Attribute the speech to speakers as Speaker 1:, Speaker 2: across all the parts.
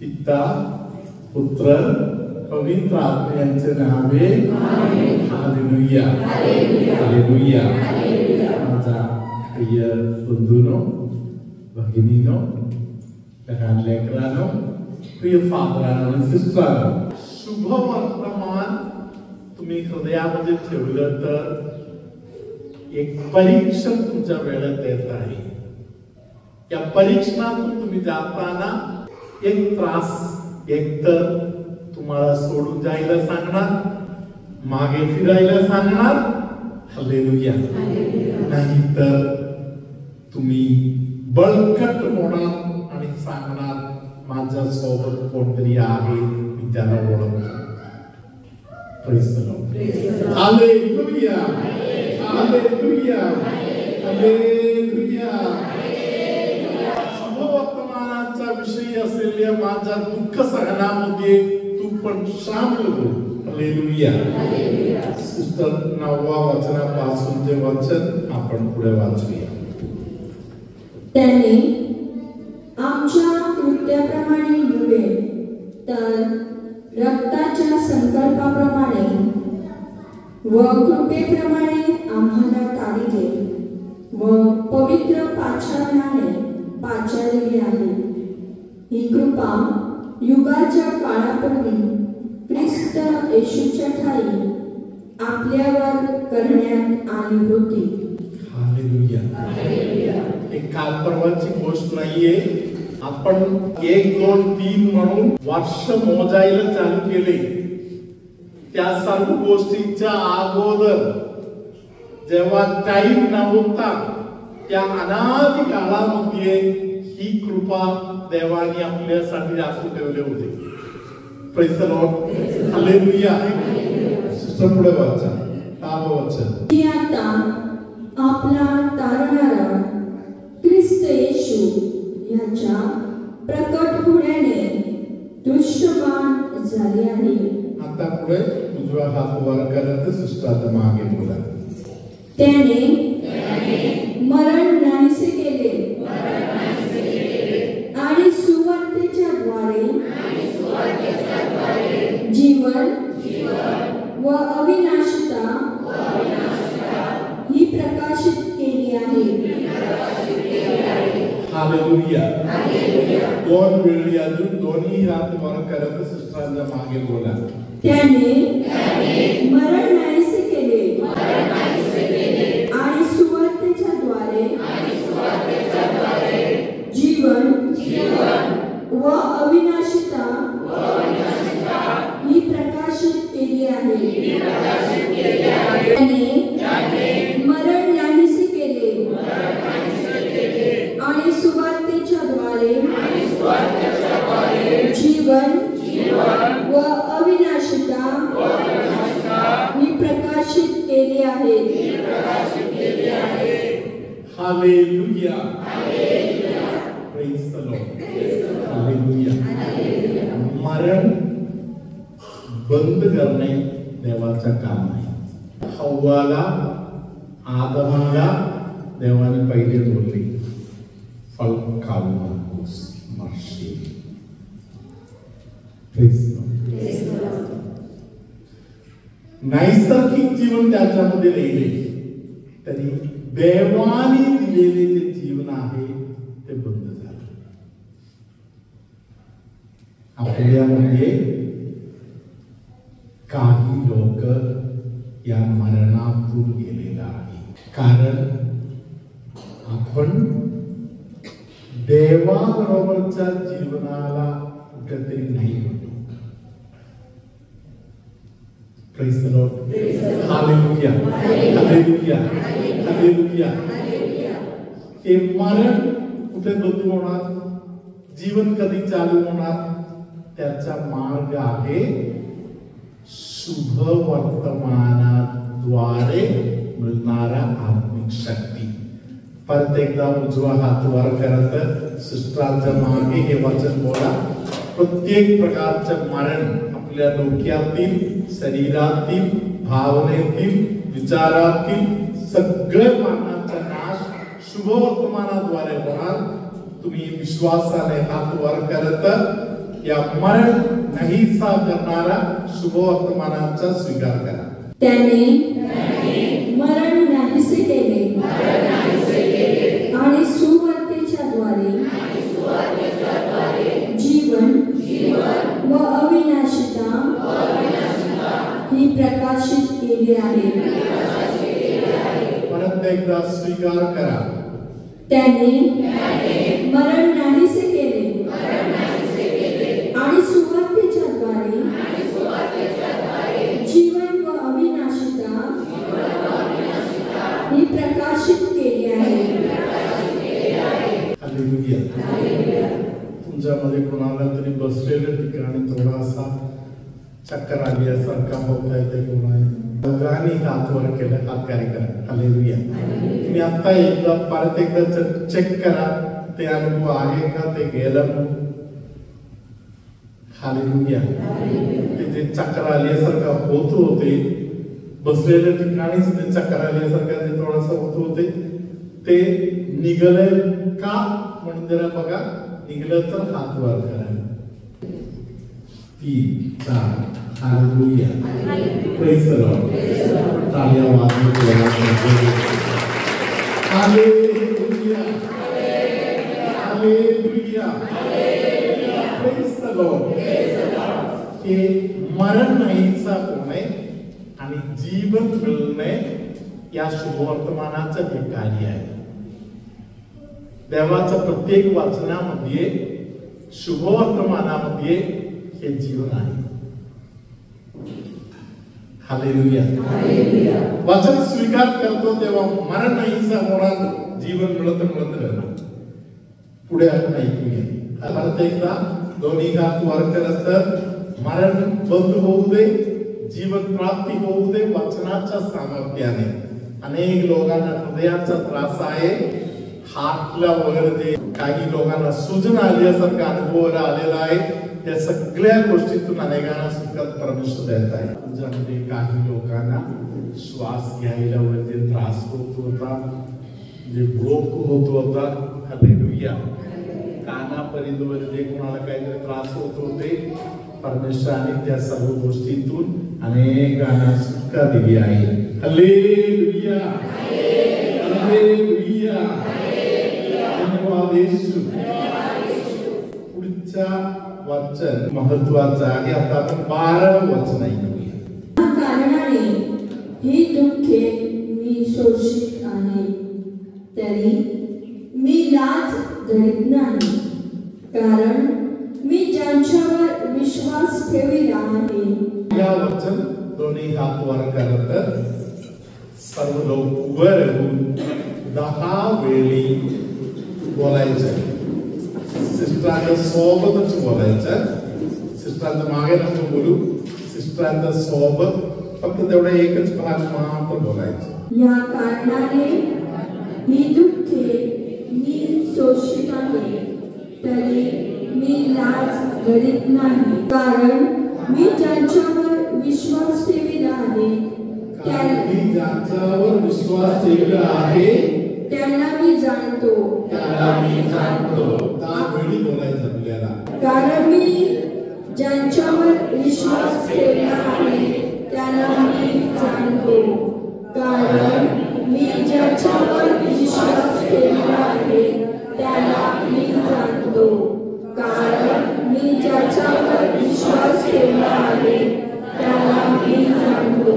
Speaker 1: पिता पुत्र पवित्र आत्मा यांचे नावे हालेलुया हालेलुया। माझा प्रिय बंधूनो भगिनीनो लहान लेकरांनो प्रिय फादरांनो आणि सिस्टरांनो, शुभ वर्तमान तुम्ही हृदयामध्ये ठेवलं तर एक परीक्षण तुमच्या वेळेत येत आहे। या परीक्षणातून तुम्ही जाताना एक त्रास एकतर तुम्हाला सोडून जायला सांगणार, मागे फिरायला सांगणार, हालेलुया, नाहीतर तुम्ही बळकट होणार आणि सांगणार माझ्या सोबत कोणतरी आहे, मी त्याला ओळखतो। Praise the lord, hallelujah hallelujah hallelujah. शुभवर्तमानाचा विषय असलेल्या माझ्या दुःख सहनामध्ये तू पण शामिल हो, हालेलुया। सिस्टर 9व्या वचनापासून जे वचन आपण पुढे वाचूया।
Speaker 2: त्याने आमच्या कृत्याप्रमाणे नव्हे तर रक्ताच्या संकल्पाप्रमाणे व कृपेप्रमाणे आम्हाला तारिले व पवित्र पाचारणाने पाचारलेली आहे। ही कृपा युगाच्या काळापूर्वी ख्रिस्त येशूच्या ठाई आपल्यावर करण्यात आली होती।
Speaker 1: Hallelujah hallelujah. एक काल परवाची गोष्ट नाहीये, आपण 1 2 3 म्हणून वर्ष मोजायला चालू केले। त्या सर्व गोष्टींच्या अगोदर जेव्हा टाइम नव्हता त्या अनादी काळामध्ये ही कृपा देवाने आपल्यासाठी राखून ठेवले होते। Praise the lord, hallelujah. Sister पुढे वाचा 10वं वचन।
Speaker 2: की आता आपला तारणारा ख्रिस्त येशू ह्याच्या प्रकट होण्याने दृश्यमान झाले आहे।
Speaker 1: आता पुढे उजवा हात वर करत सिस्टर मागे बोला।
Speaker 2: त्याने मरण नाहीसे केले आणि सुवार्तेच्या द्वारे जीवन व अविनाशिता ही प्रकाशित केली आहे।
Speaker 1: Hallelujah hallelujah. 2 वेळी अजून दोन्ही हात वर करत सिस्टरांच्या मागे बोला।
Speaker 2: त्याने मरण नाहीसे केले आणि सुवार्तेच्या द्वारे जीवन व अविनाशिता ही प्रकाशित केली आहे। त्याने मरण नाहीसे केले आणि सुवार्तेच्या द्वारे जीवन व अविनाशिता ही प्रकाशित केली आहे।
Speaker 1: Hallelujah praise the lord, hallelujah. मरण बंद करणे देवाचं काम आहे। हव्वाला आदमाला देवाने पहिले बोलले फळ खाऊ नकोस, मरशील। Praise the Lord. नैसर्गिक जीवन त्याच्यामध्ये राहिले तरी देवाने दिलेले जे जीवन आहे ते बंद झाले। आपल्यामध्ये काही लोक या मरणातून गेलेला आहे, कारण आपण देवाबरोबरच्या जीवनाला कुठेतरी नाही म्हणतो। Praise the lord, hallelujah hallelujah hallelujah. हे मरण कुठे बंद होणार, जीवन कधी चालू होणार, त्याचा मार्ग आहे शुभ वर्तमानाद्वारे मिळणारा आत्मिक शक्ती। परत एकदा उजवा हात वर करत सिस्टरांच्या मागे हे वचन बोला। प्रत्येक प्रकारचं मरण आपल्या डोक्यातील, शरीरातील, भावनेतील, विचारातील सगळे मरणाचा नाश शुभ वर्तमानाद्वारे होणार। तुम्ही विश्वासाने हात वर करत या मरण नाहीसा करणारा शुभवर्तमानाचा स्वीकार करा.
Speaker 2: त्याने मरण नाहीसे केले आणि सुवार्तेच्या द्वारे जीवन व अविनाशिता ही प्रकाशित केली आहे.
Speaker 1: परत एकदा स्वीकार करा.
Speaker 2: त्याने मरण नाहीसे केले आणि सुवार्तेच्या द्वारे जीवन व अविनाशिता ही प्रकाशित केली आहे.
Speaker 1: हालेलुया. तुमच्यामध्ये कोणाला तरी बसलेल्या ठिकाणी थोडासा चक्कर आल्यासारखा होत आहे ते कोण आहे? दोघांनी हात वर केला, हात कार्य करा. हालेलुया. तुम्ही आता एकदा परत एकदा चेक करा ते अनुभव आहे का, ते गेलं. हालेलुया. ते चक्कर आल्यासारखा होत होते, बसलेल्या ठिकाणीच ते चक्कर आल्यासारखा ते थोडंसं होत होते, ते निघले का म्हणून जरा बघा. निघलं तर हात वर करा. 3, 4. हालेलुया. Praise the Lord. तालियां वाजवून hallelujah. Hallelujah. Praise the Lord. हे मरण नाहीसा होणे आणि जीवन मिळणे या शुभवर्तमानाचं हे कार्य आहे. देवाच्या प्रत्येक वचनामध्ये शुभवर्तमानामध्ये हे जीवन आहे. हालेलुया. वचन स्वीकार करतो तेव्हा मरण नाहीसा होणार, जीवन मिळत राहणार. पुढे आपण ऐकूया. परत एकदा दोन्ही हात वर करत मरण बंद होऊ दे, जीवन प्राप्ती होऊ दे वचनाच्या सामर्थ्याने. अनेक लोकांना हृदयाचा त्रास आहे, हातला वगैरे ते काही लोकांना सूजन आल्यासारखा अनुभव आलेला आहे. त्या सगळ्या गोष्टीतून अनेकांना सुखात परमेश्वर देत आहे. तुमच्यामध्ये काही लोकांना श्वास घ्यायला वगैरे त्रास होत होता, जे ब्लोक होत होता. हालेलुया. कानापर्यंत वगैरे कोणाला काहीतरी त्रास होत होते, परमेश्वराने त्या सर्व गोष्टीतून अनेकांना सुटका दिली आहे. हालेलुया. हालेलुया. धन्यवाद येशू. पुढचा वचन महत्वाचं आहे. आता आपण 12 वचन ऐकूया.
Speaker 2: या कारणाने ही दुःखे मी शोषित आहे, तरी मी लाज धरीत नाही, कारण मी ज्यांच्यावर विश्वास ठेविला आहे.
Speaker 1: या वचन दोन्ही हात वर करत सर्व लोक उभे राहून 10 वेळी बोलायचं. सिस्टरांच्या सोबतच बोलायचं. सिस्टरांच्या मागे नको बोलू, सिस्टरांच्या सोबत फक्त तेवढा एकच भाग मात्र बोलायचं.
Speaker 2: या कारणाने ही दुःखे मी शोषित आहे, तरी मी लाज धरीत नाही, कारण मी ज्यांच्यावर विश्वास ठेविला आहे
Speaker 1: ज्यांच्यावर विश्वास ठेवला आहे
Speaker 2: त्यांना मी जाणतो.
Speaker 1: त्यावेळी बोलायचं आपल्याला.
Speaker 2: कारण मी ज्यांच्यावर विश्वास ठेवला आहे त्यांना मी जाणतो. कारण मी ज्यांच्यावर विश्वास ठेवला आहे त्याला मी जाणतो. कारण मी ज्यांच्यावर विश्वास ठेवला आहे त्याला मी जाणतो.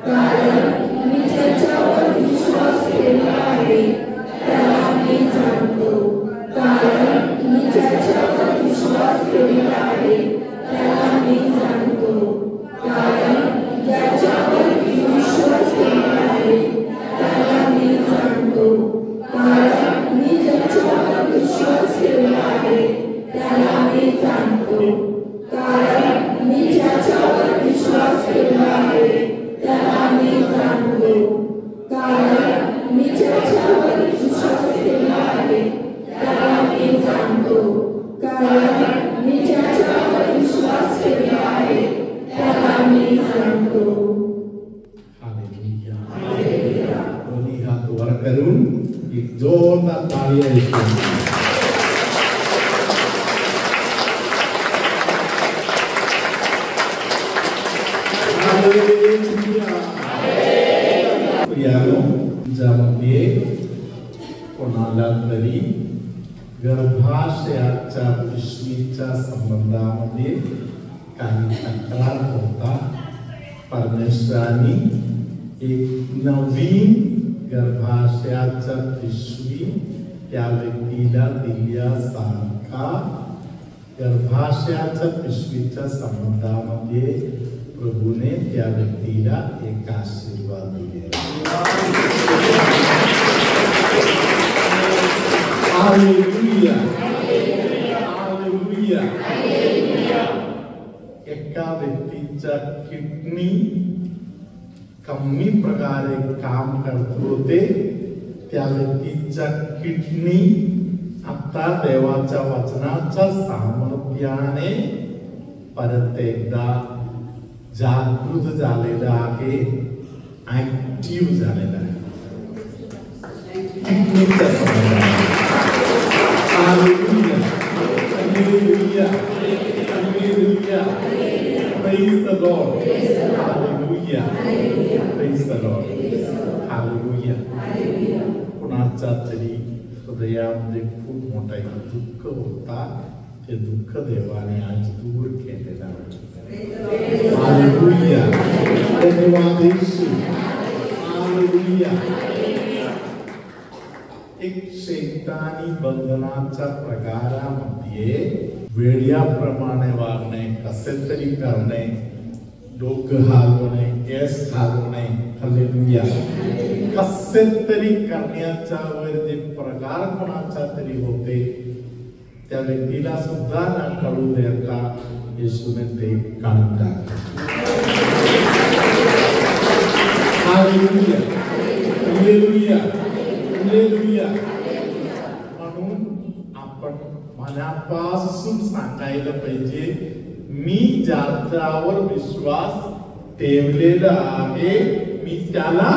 Speaker 2: कारण मी ज्यांच्यावर विश्वास ठेवला आहे त्याला मी जाणतो. कारण मी ज्यांच्यावर विश्वास ठेवला आहे त्याला मी जाणतो. कारण ज्यांच्यावर विश्वास ठेवला आहे त्याला मी जाणतो. कारण मी ज्यांच्यावर विश्वास ठेवला आहे त्याला मी जाणतो. कारण मी ज्यांच्यावर विश्वास ठेवला आहे त्याला मी जाणतो. कारण मी ज्यांच्यावर विश्वास ठेवला आहे त्याला मी जाणतो. कारण मी ज्यांच्यावर विश्वास ठेवला आहे त्याला मी जाणतो.
Speaker 1: हालेलुया. दोन्ही हात वर करून एक जोरदार ताली द्या. वाक्यानो ज्यामध्ये कोणाला तरी गर्भाशयाच्या पिशवीच्या संबंधामध्ये काही तक्रार होता, परमेश्वराने एक नवीन गर्भाशयाच्या पिशवी त्या व्यक्तीला दिल्यासारखा गर्भाशयाच्या पिशवीच्या संबंधामध्ये प्रभूने त्या व्यक्तीला एक आशीर्वाद दिले. Hallelujah, hallelujah. एका व्यक्तीच्या किडनी कमी प्रकारे काम करत होते, त्या व्यक्तीच्या किडनी आता देवाच्या वचनाच्या सामर्थ्याने परत एकदा जागृत झालेला आहे, ऍक्टिव्ह झालेला आहे. किडनीचा संबंध. Hallelujah, hallelujah, hallelujah. Praise the Lord. Hallelujah. Praise the Lord. Hallelujah. कुणाचा तरी हृदयामध्ये खूप मोठा एक दुःख होता, ते दुःख देवाने आज दूर केलेलं आहे. हालेलुया. धन्यवाद येशू. हालेलुया. एक शैतानी बंधनाच्या प्रकारामध्ये वेड्याप्रमाणे वागणे, कसे तरी करणे, डोकं हलवणे, केस हलवणे, हालेलुया, कसे तरी करण्याच्या वर जे प्रकार कोणाचा तरी होते, त्या व्यक्तीला सुद्धा न कळू देता येशूने ते काढून टाकले. Hallelujah, hallelujah, hallelujah. म्हणून आपण मनापासून सांगायला पाहिजे, मी ज्याच्यावर विश्वास ठेवलेला आहे, मी त्याला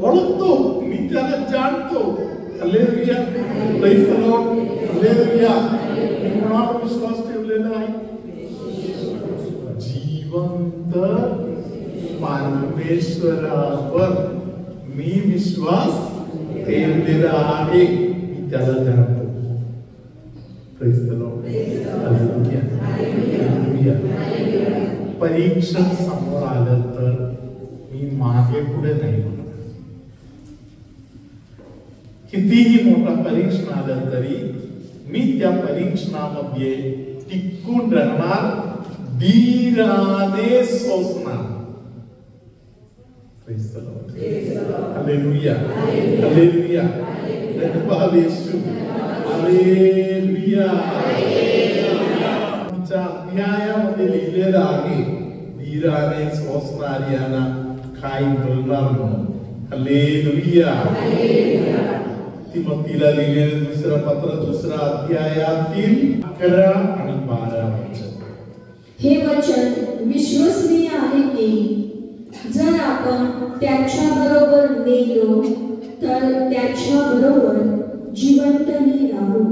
Speaker 1: ओळखतो, मी त्याला जाणतो. Hallelujah, praise the lord. Hallelujah. कोणावर विश्वास ठेवलेला आहे? जिवंत परमेश्वरावर मी विश्वास ठेवलेला आहे, मी त्याला जाणतो. Praise the lord. Hallelujah, hallelujah. परीक्षण समोर आलं तर मी मागे पुढे नाही होणार. कितीही मोठा परीक्षण आलं तरी मी त्या परीक्षणामध्ये टिकून राहणार, धीराने सोसणार. Praise the lord. Hallelujah, hallelujah. धन्यवाद येशू. हालेलुया. अध्यायामध्ये लिहिलेलं आहे, धीराने सोसणाऱ्यांना काही बोलणार म्हणून. हालेलुया. तिमोथीला लिहिलेलं दुसरं पत्र, दुसरा अध्यायातील 11 आणि 12 वचन.
Speaker 2: हे वचन विश्वसनीय आहे की जर आपण त्याच्या बरोबर मेलो तर त्याच्या बरोबर जिवंतही राहू.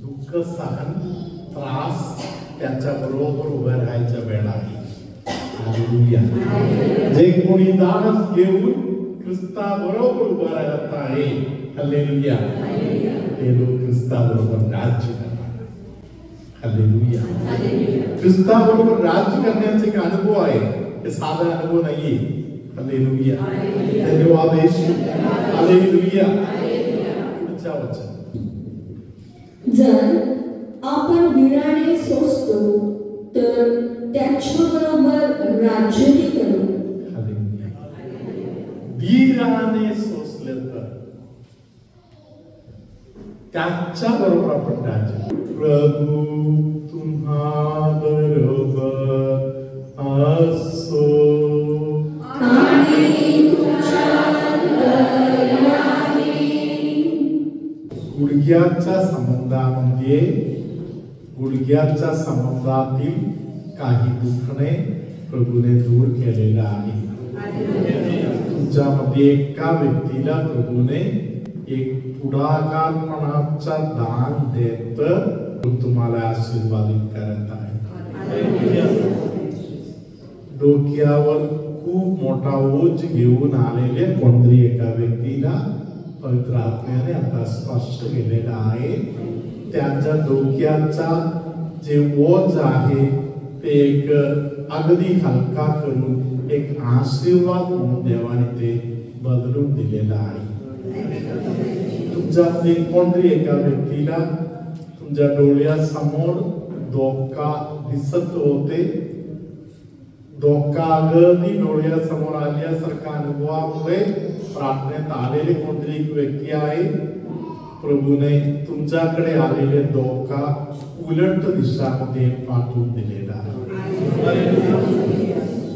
Speaker 1: दुःख सहन, त्रास त्याच्या बरोबर उभं राहायच्या वेळ आहे. हालेलुया. जे कोणी दानस घेऊन ख्रिस्ता बरोबर उभं राहत आहे, हालेलुया, ते लोक ख्रिस्ता बरोबर राज्य करतात. हालेलुया. ख्रिस्ता बरोबर राज्य करण्याचे एक अनुभव आहे, हे साधा अनुभव नाहीये. हालेलुया. धन्यवाद येशू. हालेलुया. पुढच्या वचन.
Speaker 2: जर आपण धीराने सोसतो तर त्याच्या बरोबर राज्यही करू.
Speaker 1: धीराने सोसले तर त्याच्या बरोबर आपण राज्य. प्रभू तुम्हा बरोबर असो
Speaker 2: आणि तुमच्या दयाने.
Speaker 1: गुडघ्याच्या संबंधामध्ये, गुडघ्याच्या संबंधातील काही दुखणे प्रभूने दूर केलेला आहे. तुमच्यामध्ये एका व्यक्तीला प्रभूने एक पुढाकारपणाचा दान देत तुम्हाला आशीर्वादित करत आहे. डोक्यावर खूप मोठा ओझ घेऊन आलेले कोणतरी एका व्यक्तीला पवित्र आत्म्याने आता स्पष्ट केलेला आहे. त्यांच्या डोक्याचा जे ओझ आहे ते एक अगदी हलका करून एक आशीर्वाद म्हणून देवाने ते बदलून दिलेला आहे. तुमच्यातले कोणतरी एका व्यक्तीला तुमच्या डोळ्यासमोर धोका दिसत होते, धोका अगदी डोळ्यासमोर आल्यासारखा अनुभवामुळे प्रार्थनेत आलेले कोणतरी एक व्यक्ती आहे. प्रभूने तुमच्याकडे आलेले धोका उलट दिशामध्ये पाठवून दिलेला आहे.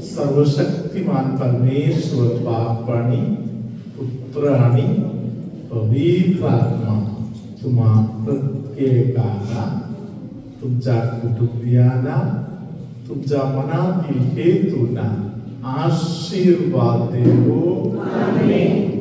Speaker 1: सर्वशक्तिमान परमेश्वर बाप आणि पुत्र आणि पवित्र आत्मा तुम्हा प्रत्येकाला, तुमच्या कुटुंबियांना, तुमच्या मनातील हेतूंना आशीर्वाद देवो. आमेन.